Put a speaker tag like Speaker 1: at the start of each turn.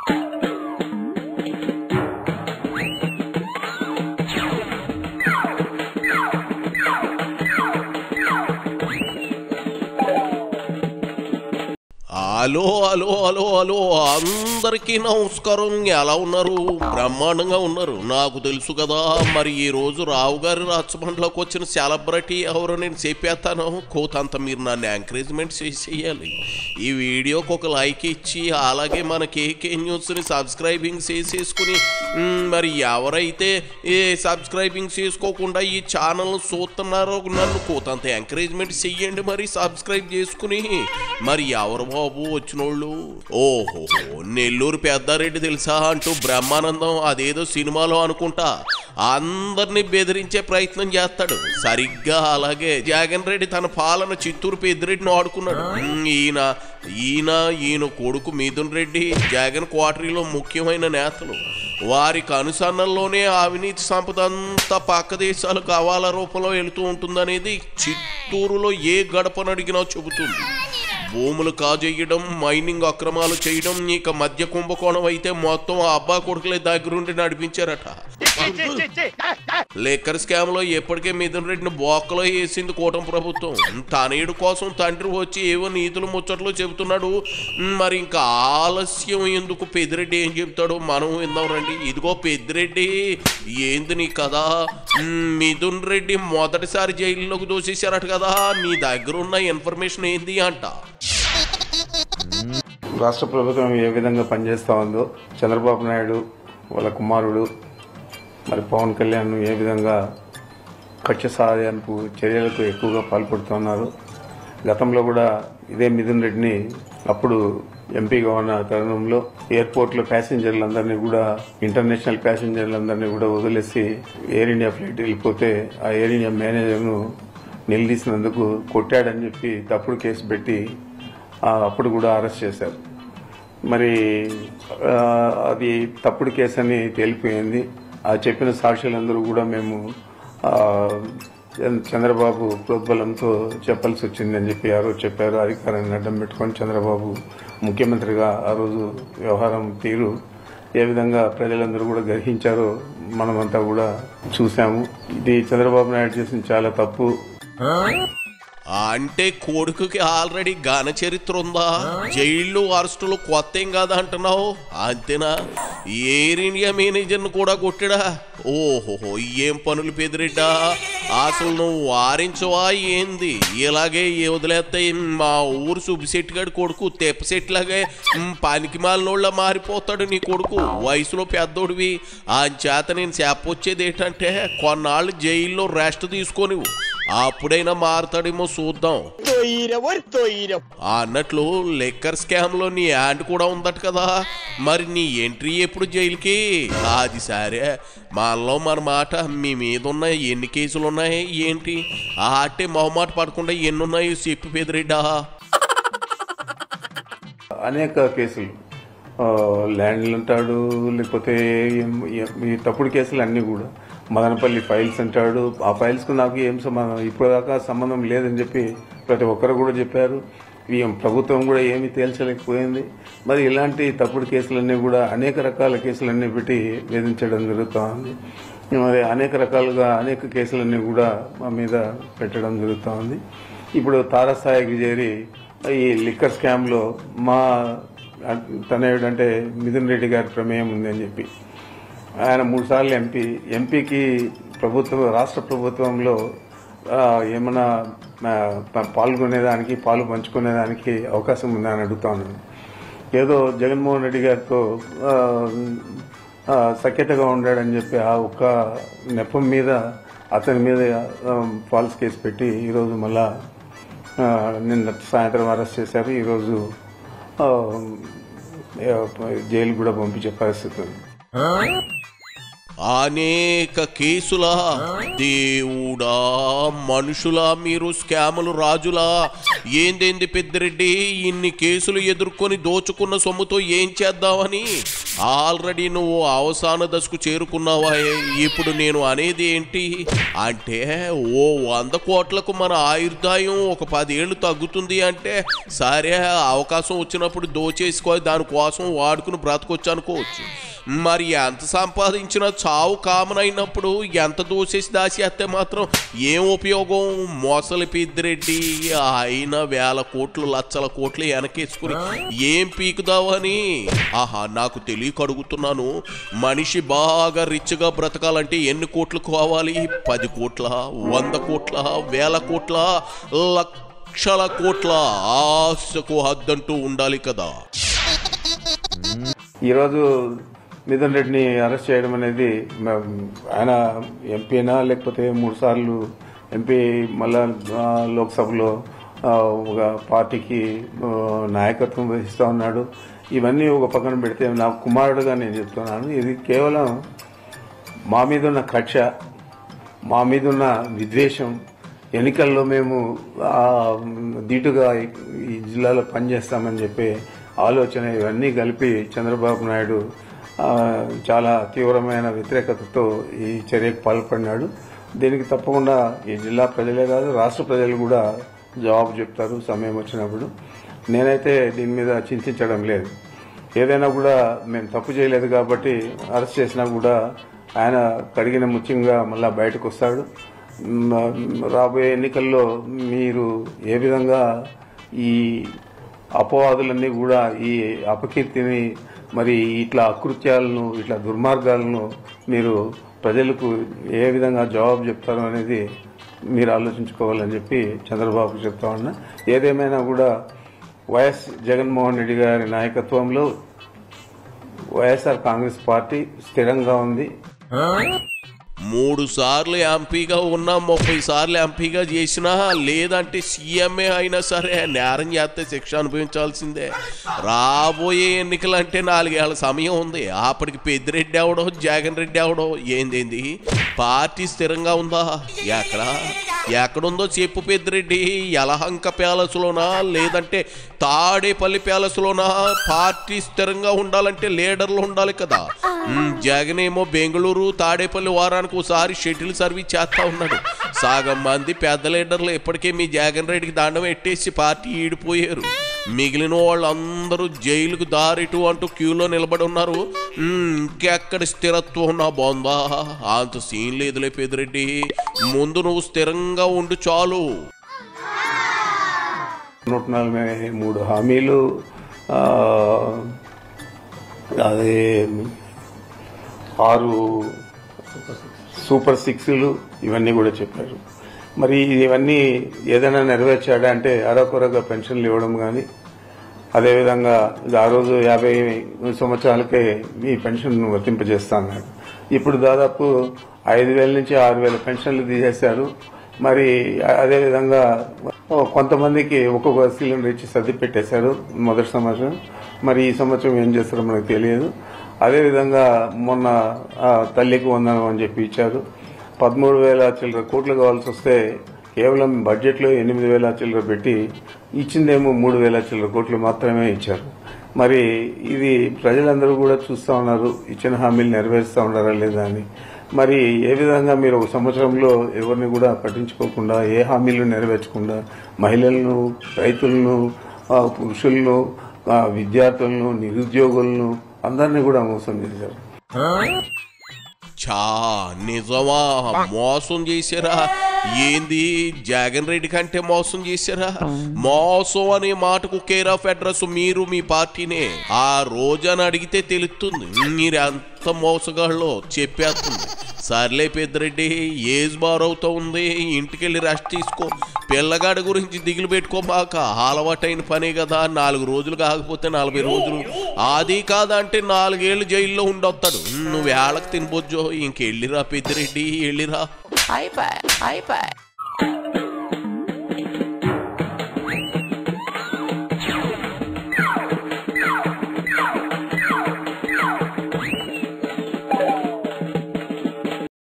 Speaker 1: Hello hello hello hello అందరికీ నమస్కారం. ఎలా ఉన్నారు? బ్రహ్మాండంగా ఉన్నారు, నాకు తెలుసు కదా. మరి ఈ రోజు రావు గారి రాజమండ్రిలోకి వచ్చిన సెలబ్రిటీ ఎవరో నేను చెప్పేస్తాను. కోతంత మీరు నన్ను ఎంకరేజ్మెంట్ చేసేయాలి. ఈ వీడియోకి ఒక లైక్ ఇచ్చి అలాగే మన కేకే న్యూస్ని సబ్స్క్రైబింగ్ చేసేసుకుని, మరి ఎవరైతే ఏ సబ్స్క్రైబింగ్ చేసుకోకుండా ఈ ఛానల్ చూస్తున్నారో నన్ను కోతంత ఎంకరేజ్మెంట్ చెయ్యండి. మరి సబ్స్క్రైబ్ చేసుకుని. మరి ఎవరు బాబు వచ్చినోళ్ళు? ఓహో, నెల్లూరు పెద్దారెడ్డి తెలుసా అంటూ బ్రహ్మానందం అదేదో సినిమాలో అనుకుంటా అందరినీ బెదిరించే ప్రయత్నం చేస్తాడు. సరిగ్గా అలాగే జగన్ రెడ్డి తన పాలన చిత్తూరు పెద్దిరెడ్డిని ఆడుకున్నాడు. ఈయన కొడుకు మిథున్ రెడ్డి జగన్ క్వార్టరీలో ముఖ్యమైన నేతలు. వారి కనుసన్నల్లోనే అవినీతి సంపద అంతా పక్క దేశాలకు హవాలా రూపంలో వెళుతూ ఉంటుందనేది చిత్తూరులో ఏ గడపనడిగినా చెబుతుంది. భూములు కాజేయడం, మైనింగ్ అక్రమాలు చేయడం, ఇక మధ్య కుంభకోణం అయితే మొత్తం ఆ అబ్బా కొడుకులే దగ్గరుండి నడిపించారట. లిక్కర్ స్కామ్ లో ఎప్పటికే మిథున్ రెడ్డిని బోక్కలో వేసింది కూటమి ప్రభుత్వం. తనయుడు కోసం తండ్రి వచ్చి ఏవో నీతులు ముచ్చట్లు చెబుతున్నాడు. మరి ఇంకా ఆలస్యం ఎందుకు? పెద్దిరెడ్డి ఏం చెప్తాడో మనం విందాం రండి. ఇదిగో పెద్దిరెడ్డి, ఏంది నీ కదా? మిథున్ రెడ్డి మొదటిసారి జైల్లోకి దోసేశారట కదా, నీ దగ్గర ఉన్న ఇన్ఫర్మేషన్ ఏంది అంట.
Speaker 2: రాష్ట్ర ప్రభుత్వం ఏ విధంగా పనిచేస్తూ ఉందో, చంద్రబాబు నాయుడు వాళ్ళ కుమారుడు మరి పవన్ కళ్యాణ్ ఏ విధంగా కక్ష సాధనకు చర్యలకు ఎక్కువగా పాల్పడుతున్నారు. గతంలో కూడా ఇదే మిథున్ రెడ్డిని అప్పుడు ఎంపీగా ఉన్న తరుణంలో ఎయిర్పోర్ట్లో ప్యాసింజర్లందరినీ కూడా, ఇంటర్నేషనల్ ప్యాసింజర్లందరినీ కూడా వదిలేసి ఎయిర్ ఇండియా ఫ్లైట్ వెళ్ళిపోతే ఆ ఎయిర్ ఇండియా మేనేజర్ను నిలదీసినందుకు కొట్టాడని చెప్పి తప్పుడు కేసు పెట్టి అప్పుడు కూడా అరెస్ట్ చేశారు. మరి అది తప్పుడు కేసు అని తేలిపోయింది. ఆ చెప్పిన సాక్షులందరూ కూడా మేము చంద్రబాబు ప్రోద్బలంతో చెప్పాల్సి వచ్చిందని చెప్పి ఆ రోజు చెప్పారు. అధికారాన్ని అడ్డం పెట్టుకొని చంద్రబాబు ముఖ్యమంత్రిగా ఆ రోజు వ్యవహారం తీరు ఏ విధంగా ప్రజలందరూ కూడా గ్రహించారో మనమంతా కూడా చూసాము. ఇది చంద్రబాబు నాయుడు చేసిన చాలా తప్పు.
Speaker 1: అంటే కొడుకుకి ఆల్రెడీ ఘన చరిత్ర ఉందా? జైళ్ళు అరెస్టులు కొత్త ఏం కాదా అంటున్నావు? అంతేనా? ఎయిర్ ఇండియా మేనేజర్ను కూడా కొట్టాడా? ఓహోహో, ఏం పనులు పెదిరెడ్డా, అసలు నువ్వు వారించవా ఏంది? ఇలాగే వదిలేస్తే మా ఊరు సుబ్బిశెట్టి గారి కొడుకు తెప్పశెట్టిలాగే పనికి మాలినోళ్ళ మారిపోతాడు నీ కొడుకు. వయసులో పెద్దోడివి. ఆ చేత నేను చెప్పొచ్చేది ఏంటంటే కొన్నాళ్ళు జైల్లో రెస్ట్ తీసుకొని అప్పుడైనా మారుతాడేమో చూద్దాం అన్నట్లు. లిక్కర్ స్కామ్ లో నీ హ్యాండ్ కూడా ఉందట కదా, మరి నీ ఎంట్రీ ఎప్పుడు జైలుకి? అది సరే, మనలో మన మాట. మీ మీద ఉన్న ఎన్ని కేసులు ఉన్నాయి ఏంటి? ఆటే మొహమాట పడకుండా ఎన్ని ఉన్నాయి చెప్పి పెదిరెడ్డా.
Speaker 2: అనేక కేసులు, ల్యాండ్లు అంటాడు, లేకపోతే ఈ తప్పుడు కేసులు అన్నీ కూడా. మదనపల్లి ఫైల్స్ అంటాడు. ఆ ఫైల్స్కు నాకు ఏం సంబంధం, ఇప్పటిదాకా సంబంధం లేదని చెప్పి ప్రతి ఒక్కరు కూడా చెప్పారు. ప్రభుత్వం కూడా ఏమీ తేల్చలేకపోయింది. మరి ఇలాంటి తప్పుడు కేసులన్నీ కూడా, అనేక రకాల కేసులన్నీ పెట్టి వేధించడం జరుగుతూ ఉంది. మరి అనేక రకాలుగా అనేక కేసులన్నీ కూడా మా మీద పెట్టడం జరుగుతూ ఉంది. ఇప్పుడు తారస్థాయికి చేరి ఈ లిక్కర్ స్కామ్లో మా తనయుడు అంటే మిథున్ రెడ్డి గారి ప్రమేయం ఉంది అని చెప్పి ఆయన 3 సార్లు ఎంపీకి రాష్ట్ర ప్రభుత్వంలో ఏమైనా పాల్గొనేదానికి, పాలు పంచుకునేదానికి అవకాశం ఉందని అడుగుతా ఉన్నాను. ఏదో జగన్మోహన్ రెడ్డి గారితో సఖ్యతగా ఉండాడని చెప్పి ఆ ఒక్క నెపం మీద అతని మీద ఫాల్స్ కేసు పెట్టి ఈరోజు మళ్ళా నిన్న సాయంత్రం అరెస్ట్ చేశారు. ఈరోజు జైలు కూడా పంపించే పరిస్థితి ఉంది.
Speaker 1: అనేక కేసులా? దేవుడా, మనుషులా మీరు? స్కాములు రాజులా? ఏందేంది పెద్దిరెడ్డి, ఇన్ని కేసులు ఎదుర్కొని దోచుకున్న సొమ్ముతో ఏం చేద్దామని? ఆల్రెడీ నువ్వు అవసాన దశకు చేరుకున్నావా? ఇప్పుడు నేను అనేది ఏంటి అంటే, 100 కోట్లకు మన ఆయుర్దాయం ఒక 10 ఏళ్ళు తగ్గుతుంది అంటే సరే, అవకాశం వచ్చినప్పుడు దోచేసుకో, దానికోసం వాడుకుని బ్రతకొచ్చు అనుకోవచ్చు. మరి ఎంత సంపాదించినా చావు కామన్ అయినప్పుడు ఎంత దోసేసి దాచేస్తే మాత్రం ఏం ఉపయోగం? మొసలి పెద్దిరెడ్డి అయిన 1000 కోట్లు 1,00,000 కోట్లు వెనకేసుకుని ఏం పీకుదావని? ఆహా, నాకు తెలియక అడుగుతున్నాను. మనిషి బాగా రిచ్గా బ్రతకాలంటే ఎన్ని కోట్లు కావాలి? 10 కోట్ల, 100 కోట్ల, 1000 కోట్ల, లక్షల కోట్ల? ఆశకు హద్దంటూ ఉండాలి కదా.
Speaker 2: ఈరోజు మిథున్ రెడ్డిని అరెస్ట్ చేయడం అనేది, ఆయన ఎంపీనా లేకపోతే 3 సార్లు ఎంపీ, మళ్ళా లోక్సభలో ఒక పార్టీకి నాయకత్వం వహిస్తూ ఉన్నాడు. ఇవన్నీ ఒక పక్కన పెడితే నా కుమారుడుగా నేను చెప్తున్నాను, ఇది కేవలం మా మీద ఉన్న కక్ష, మా మీద ఉన్న విద్వేషం. ఎన్నికల్లో మేము ధీటుగా ఈ జిల్లాలో పనిచేస్తామని చెప్పి ఆలోచన, ఇవన్నీ కలిపి చంద్రబాబు నాయుడు చాలా తీవ్రమైన వ్యతిరేకతతో ఈ చర్యకు పాల్పడినాడు. దీనికి తప్పకుండా ఈ జిల్లా ప్రజలే కాదు, రాష్ట్ర ప్రజలు కూడా జవాబు చెప్తారు సమయం వచ్చినప్పుడు. నేనైతే దీని మీద చింతించడం లేదు. ఏదైనా కూడా మేము తప్పు చేయలేదు కాబట్టి అరెస్ట్ చేసినా కూడా ఆయన కడిగిన ముత్యంగా మళ్ళా బయటకు వస్తాడు. రాబోయే ఎన్నికల్లో మీరు ఏ విధంగా ఈ అపవాదులన్నీ కూడా, ఈ అపకీర్తిని, మరి ఇట్లా అకృత్యాలను, ఇట్లా దుర్మార్గాలను మీరు ప్రజలకు ఏ విధంగా జవాబు చెప్తారు అనేది మీరు ఆలోచించుకోవాలని చెప్పి చంద్రబాబుకు చెప్తా ఉన్నా. ఏదేమైనా కూడా వైఎస్ జగన్మోహన్ రెడ్డి గారి నాయకత్వంలో వైఎస్ఆర్ కాంగ్రెస్ పార్టీ స్థిరంగా ఉంది.
Speaker 1: 3 సార్లు ఎంపీగా ఉన్నా, 30 సార్లు ఎంపీగా చేసినా, లేదంటే సీఎంఏ అయినా సరే నేరం చేస్తే శిక్ష అనుభవించాల్సిందే. రాబోయే ఎన్నికలంటే 4 ఏళ్ల సమయం ఉంది. అప్పటికి పెద్దిరెడ్డి అవడో, జగన్ రెడ్డి అవడో ఏందేంది? పార్టీ స్థిరంగా ఉందా? ఎక్కడుందో చెప్పు పెద్దిరెడ్డి. యలహంక ప్యాలెస్లోనా, లేదంటే తాడేపల్లి ప్యాలెస్లోనా? పార్టీ స్థిరంగా ఉండాలంటే లీడర్లు ఉండాలి కదా. జగన్ ఏమో బెంగళూరు, తాడేపల్లి వారానికి ఒకసారి షటిల్ సర్వీస్ చేస్తా ఉన్నాడు. సగం మంది పెద్ద లీడర్లు ఇప్పటికే మీ జగన్ రెడ్డికి దండం ఎట్టేసి పార్టీ ఈడిపోయారు. మిగిలిన వాళ్ళందరూ జైలుకు దారిటు అంటూ క్యూలో నిలబడి ఉన్నారు. ఇంకెక్కడ స్థిరత్వం నా బాగుందా? అంత సీన్ లేదులే పెద్దిరెడ్డి, ముందు నువ్వు స్థిరంగా ఉండు చాలు.
Speaker 2: 143 హామీలు, అదే 6 సూపర్ 6లు, ఇవన్నీ కూడా చెప్పారు. మరి ఇవన్నీ ఏదైనా నెరవేర్చాడా అంటే అరకొరగా పెన్షన్లు ఇవ్వడం కానీ, అదేవిధంగా ఆ రోజు 50 సంవత్సరాలకే ఈ పెన్షన్ వర్తింపజేస్తా అన్నాడు. ఇప్పుడు దాదాపు 5,000 నుంచి 6,000 పెన్షన్లు తీసేశారు. మరి అదేవిధంగా కొంతమందికి ఒక్కొక్క సిలిండర్ ఇచ్చి సర్ది పెట్టేశారు మొదటి సంవత్సరం. మరి ఈ సంవత్సరం ఏం చేస్తారో మనకు తెలియదు. అదేవిధంగా మొన్న తల్లికి వందనం అని చెప్పి ఇచ్చారు. 13,000 చిల్లర కోట్లు కావాల్సి వస్తే కేవలం బడ్జెట్లో 8,000 చిల్లర పెట్టి ఇచ్చిందేమో 3,000 చిల్లర కోట్లు మాత్రమే ఇచ్చారు. మరి ఇది ప్రజలందరూ కూడా చూస్తూ ఉన్నారు, ఇచ్చిన హామీలు నెరవేరుస్తూ ఉన్నారా లేదా అని. మరి ఏ విధంగా మీరు ఒక సంవత్సరంలో ఎవరిని కూడా పట్టించుకోకుండా, ఏ హామీలు నెరవేర్చకుండా మహిళలను, రైతులను, పురుషులను, విద్యార్థులను, నిరుద్యోగులను అందరినీ కూడా మోసం చేశారు.
Speaker 1: నిజమా? మోసం చేశారా? ఏంది, జగన్ రెడ్డి కంటే మోసం చేశారా? మోసం అనే మాటకు కేర్ ఆఫ్ అడ్రస్ మీరు, మీ పార్టీనే. ఆ రోజని అడిగితే తెలుస్తుంది మీరు ఎంత మోసగాళ్ళో చెప్పేస్తుంది. సర్లే పెద్దిరెడ్డి, ఏజ్ బార్ అవుతా ఉంది, ఇంటికెళ్ళి రెస్ట్ తీసుకో. పిల్లగాడి గురించి దిగులు పెట్టుకోమాక, అలవాటైన పనే కదా. 4 రోజులు కాకపోతే 40 రోజులు, అది కాదంటే 4 ఏళ్ళు జైల్లో ఉండొస్తాడు. నువ్వు వేళకు తినబోజ్జో. ఇంకెళ్ళిరా పెద్దిరెడ్డి, వెళ్ళిరా. అయిపోయి